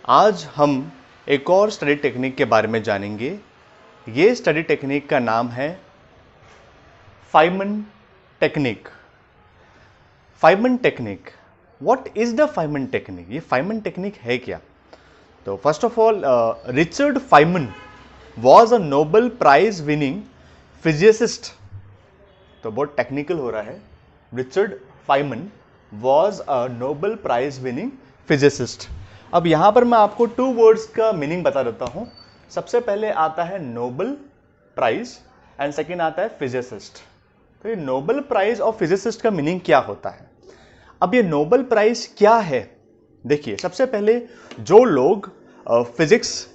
आज हम एक और स्टडी टेक्निक के बारे में जानेंगे। ये स्टडी टेक्निक का नाम है Feynman technique. Feynman technique, what is the Feynman technique? ये फाइमन टेक्निक है क्या? तो first of all, Richard Feynman was a Nobel prize winning physicist. तो बहुत टेक्निकल हो रहा है। Richard Feynman was a Nobel prize winning physicist. अब यहां पर मैं आपको टू वर्ड्स का मीनिंग बता देता हूं। सबसे पहले आता है नोबेल प्राइज एंड सेकेंड आता है फिजिसिस्ट। तो ये नोबेल प्राइज और फिजिसिस्ट का मीनिंग क्या होता है? अब ये नोबेल प्राइज क्या है? देखिए, सबसे पहले जो लोग फिजिक्स,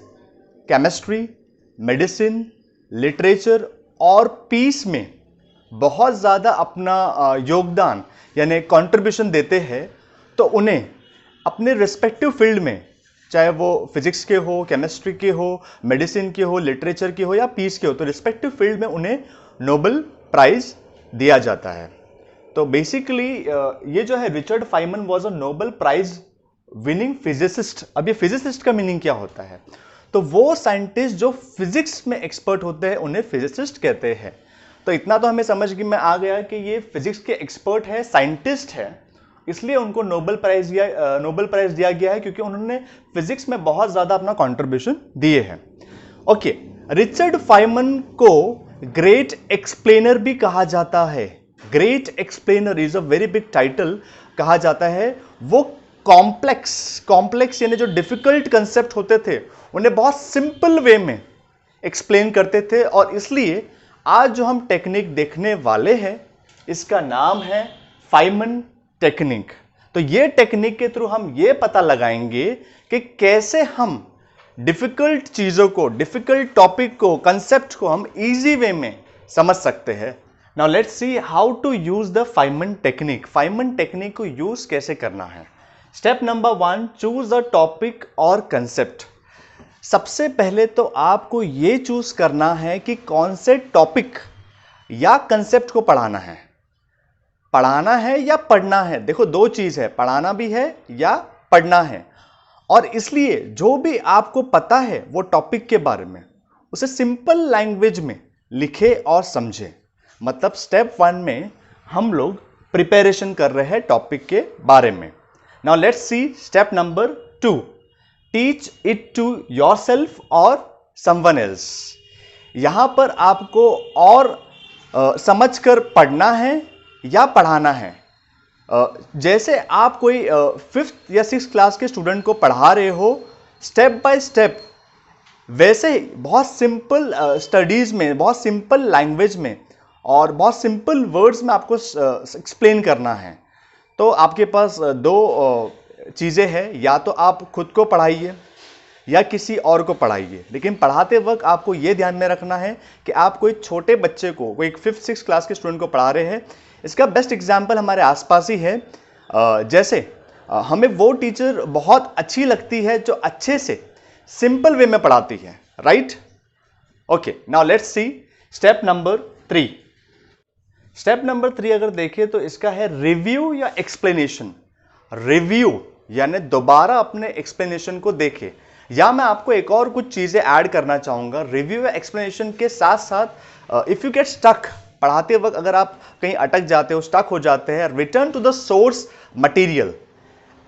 केमिस्ट्री, मेडिसिन, लिटरेचर और पीस में बहुत ज़्यादा अपना योगदान यानी कंट्रीब्यूशन देते हैं, तो उन्हें अपने रिस्पेक्टिव फील्ड में, चाहे वो फिजिक्स के हो, केमिस्ट्री के हो, मेडिसिन के हो, लिटरेचर के हो या पीस के हो, तो रिस्पेक्टिव फील्ड में उन्हें नोबेल प्राइज दिया जाता है। तो बेसिकली ये जो है, Richard Feynman was a Nobel prize winning physicist. अब ये फिजिसिस्ट का मीनिंग क्या होता है? तो वो साइंटिस्ट जो फिजिक्स में एक्सपर्ट होते हैं उन्हें फिजिसिस्ट कहते हैं। तो इतना तो हमें समझ में आ गया कि ये फिजिक्स के एक्सपर्ट है, साइंटिस्ट है, इसलिए उनको नोबेल प्राइज दिया गया है क्योंकि उन्होंने फिजिक्स में बहुत ज्यादा अपना कंट्रीब्यूशन दिए हैं। ओके, रिचर्ड फाइमन को ग्रेट एक्सप्लेनर भी कहा जाता है। Great explainer is a very big title कहा जाता है। वो कॉम्प्लेक्स यानी जो डिफिकल्ट कंसेप्ट होते थे उन्हें बहुत सिंपल वे में एक्सप्लेन करते थे, और इसलिए आज जो हम टेक्निक देखने वाले हैं इसका नाम है फाइमन टेक्निक। तो ये टेक्निक के थ्रू हम ये पता लगाएंगे कि कैसे हम डिफिकल्ट चीजों को, डिफिकल्ट टॉपिक को, कंसेप्ट को हम इजी वे में समझ सकते हैं। Now let's see how to use the Feynman technique. Feynman technique को यूज कैसे करना है? Step number 1, choose a topic और कंसेप्ट। सबसे पहले तो आपको यह चूज करना है कि कौन से टॉपिक या कंसेप्ट को पढ़ाना है। पढ़ाना है या पढ़ना है? देखो, दो चीज है, पढ़ाना भी है या पढ़ना है। और इसलिए जो भी आपको पता है वो टॉपिक के बारे में, उसे सिंपल लैंग्वेज में लिखे और समझे। मतलब स्टेप 1 में हम लोग प्रिपरेशन कर रहे हैं टॉपिक के बारे में। Now let's see step number 2, teach it to yourself और समवन एल्स। यहां पर आपको और समझकर पढ़ना है या पढ़ाना है। जैसे आप कोई 5th या 6th क्लास के स्टूडेंट को पढ़ा रहे हो स्टेप बाय स्टेप, वैसे ही बहुत सिंपल स्टडीज में, बहुत सिंपल लैंग्वेज में और बहुत सिंपल वर्ड्स में आपको एक्सप्लेन करना है। तो आपके पास दो चीज़ें हैं, या तो आप खुद को पढ़ाइए या किसी और को पढ़ाइए। लेकिन पढ़ाते वक्त आपको यह ध्यान में रखना है कि आप कोई छोटे बच्चे को, कोई 5th 6th क्लास के स्टूडेंट को पढ़ा रहे हैं। इसका बेस्ट एग्जाम्पल हमारे आसपास ही है। जैसे हमें वो टीचर बहुत अच्छी लगती है जो अच्छे से सिंपल वे में पढ़ाती है, right? Okay, now let's see step number 3। Step number 3 अगर देखें तो इसका है रिव्यू या एक्सप्लेनेशन। रिव्यू यानी दोबारा अपने एक्सप्लेनेशन को देखें। या मैं आपको एक और कुछ चीजें ऐड करना चाहूंगा रिव्यू या एक्सप्लेनेशन के साथ साथ। इफ यू गेट स्टक, पढ़ाते वक्त अगर आप कहीं अटक जाते हो, स्टक हो जाते हैं, return to the source material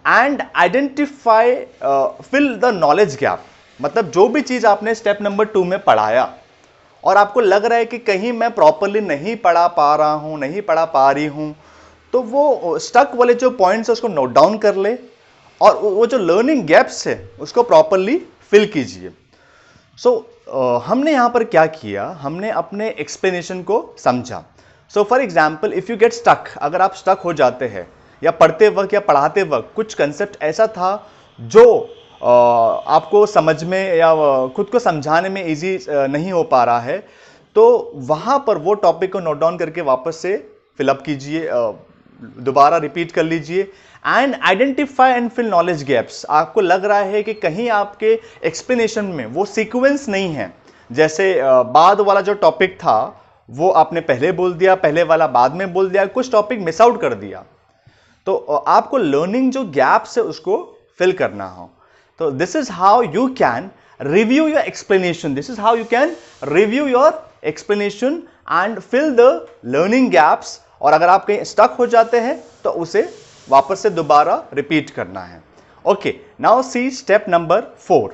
and identify, fill the knowledge gap. मतलब जो भी चीज आपने स्टेप नंबर 2 में पढ़ाया और आपको लग रहा है कि कहीं मैं प्रॉपरली नहीं पढ़ा पा रहा हूं, नहीं पढ़ा पा रही हूं, तो वो स्टक वाले जो पॉइंट्स है उसको नोट डाउन कर ले और वो जो लर्निंग गैप्स है उसको प्रॉपरली फिल कीजिए। हमने यहां पर क्या किया, हमने अपने एक्सप्लेनेशन को समझा। So for example, if you get stuck, अगर आप स्टक हो जाते हैं या पढ़ते वक्त या पढ़ाते वक्त कुछ कंसेप्ट ऐसा था जो आपको समझ में या खुद को समझाने में इजी नहीं हो पा रहा है, तो वहां पर वो टॉपिक को नोट डाउन करके वापस से फिलअप कीजिए, दोबारा रिपीट कर लीजिए। And identify and fill knowledge gaps. आपको लग रहा है कि कहीं आपके एक्सप्लेनेशन में वो सीक्वेंस नहीं है, जैसे बाद वाला जो टॉपिक था वो आपने पहले बोल दिया, पहले वाला बाद में बोल दिया, कुछ टॉपिक मिस आउट कर दिया, तो आपको लर्निंग जो गैप्स है उसको फिल करना हो। तो this is how you can review your explanation, this is how you can review your explanation and fill the learning gaps. और अगर आप कहीं स्टक हो जाते हैं तो उसे वापस से दोबारा रिपीट करना है। Okay, now see step number 4।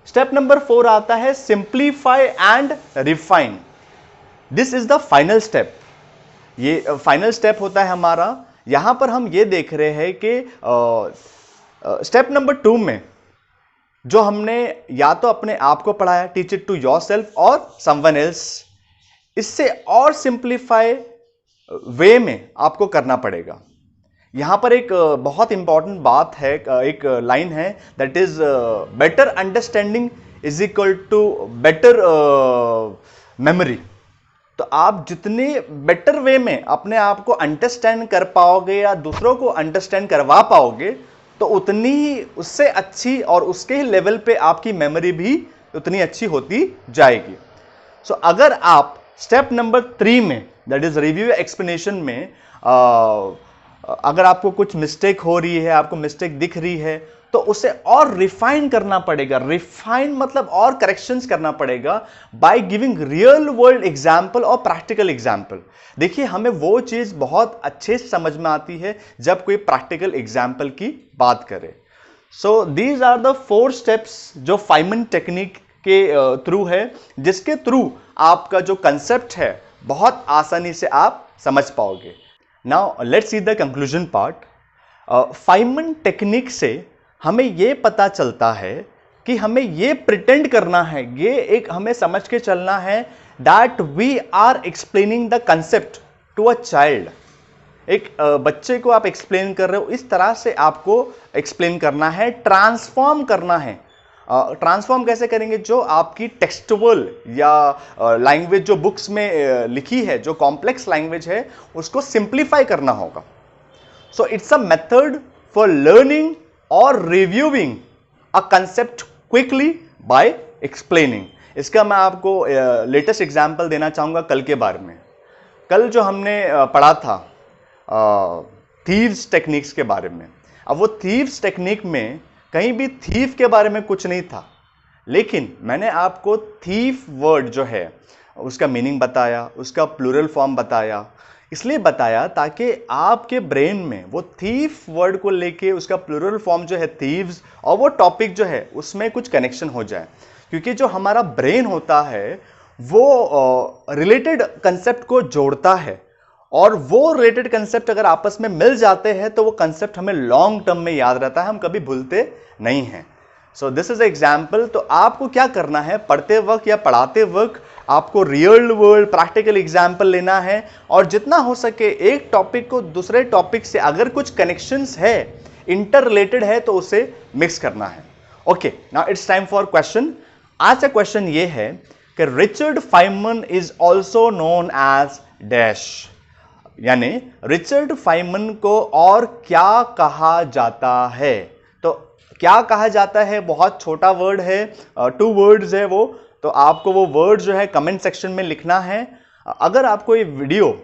Step number 4 आता है simplify and refine. This is the final step. ये फाइनल स्टेप होता है हमारा। यहां पर हम ये देख रहे हैं कि स्टेप नंबर 2 में जो हमने या तो अपने आप को पढ़ाया, टीच इट टू योरसेल्फ और समवन एल्स, इससे और सिंप्लीफाई वे में आपको करना पड़ेगा। यहां पर एक बहुत इंपॉर्टेंट बात है, एक लाइन है, that is better understanding is equal to better memory. तो आप जितने बेटर वे में अपने आप को अंडरस्टैंड कर पाओगे या दूसरों को अंडरस्टैंड करवा पाओगे, तो उतनी ही उससे अच्छी और उसके ही लेवल पे आपकी मेमोरी भी उतनी अच्छी होती जाएगी। सो अगर आप स्टेप नंबर 3 में, दैट इज रिव्यू एक्सप्लेनेशन में, अगर आपको कुछ मिस्टेक हो रही है, आपको मिस्टेक दिख रही है, तो उसे और रिफाइन करना पड़ेगा। रिफाइन मतलब और करेक्शंस करना पड़ेगा by giving real world example और प्रैक्टिकल एग्जाम्पल। देखिए, हमें वो चीज बहुत अच्छे से समझ में आती है जब कोई प्रैक्टिकल एग्जाम्पल की बात करे। So these are the 4 steps जो फाइमन टेक्निक के थ्रू है, जिसके थ्रू आपका जो कंसेप्ट है बहुत आसानी से आप समझ पाओगे। Now let's see the conclusion part. Feynman technique से हमें यह पता चलता है कि हमें यह प्रिटेंड करना है, ये एक हमें समझ के चलना है that we are explaining the concept to a child. एक बच्चे को आप एक्सप्लेन कर रहे हो, इस तरह से आपको एक्सप्लेन करना है, ट्रांसफॉर्म करना है। ट्रांसफॉर्म कैसे करेंगे? जो आपकी टेक्सटुअल या लैंग्वेज जो बुक्स में लिखी है, जो कॉम्प्लेक्स लैंग्वेज है, उसको सिंप्लीफाई करना होगा। So it's a method for learning और reviewing a concept quickly by explaining. इसका मैं आपको लेटेस्ट एग्जांपल देना चाहूंगा कल के बारे में। कल जो हमने पढ़ा था थीव्स टेक्निक्स के बारे में। अब वो थीव्स टेक्निक में कहीं भी थीफ के बारे में कुछ नहीं था, लेकिन मैंने आपको थीफ वर्ड जो है उसका मीनिंग बताया, उसका प्लूरल फॉर्म बताया। इसलिए बताया ताकि आपके ब्रेन में वो थीफ वर्ड को लेके उसका प्लूरल फॉर्म जो है थीव्स और वो टॉपिक जो है उसमें कुछ कनेक्शन हो जाए। क्योंकि जो हमारा ब्रेन होता है वो रिलेटेड कंसेप्ट को जोड़ता है, और वो रिलेटेड कंसेप्ट अगर आपस में मिल जाते हैं तो वो कंसेप्ट हमें लॉन्ग टर्म में याद रहता है, हम कभी भूलते नहीं हैं। So this is example. तो आपको क्या करना है, पढ़ते वक्त या पढ़ाते वक्त आपको रियल वर्ल्ड प्रैक्टिकल एग्जाम्पल लेना है, और जितना हो सके एक टॉपिक को दूसरे टॉपिक से अगर कुछ कनेक्शंस है, इंटर रिलेटेड है, तो उसे मिक्स करना है। Okay, now it's time for question. आज का क्वेश्चन ये है कि Richard Feynman is also known as dash, यानी रिचर्ड फाइमन को और क्या कहा जाता है। तो क्या कहा जाता है बहुत छोटा वर्ड है, 2 वर्ड्स है वो। तो आपको वो वर्ड जो है कमेंट सेक्शन में लिखना है। अगर आपको ये वीडियो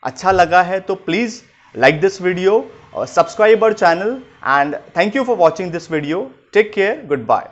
अच्छा लगा है तो please like this video, subscribe our channel, and thank you for watching this video. Take care, good bye.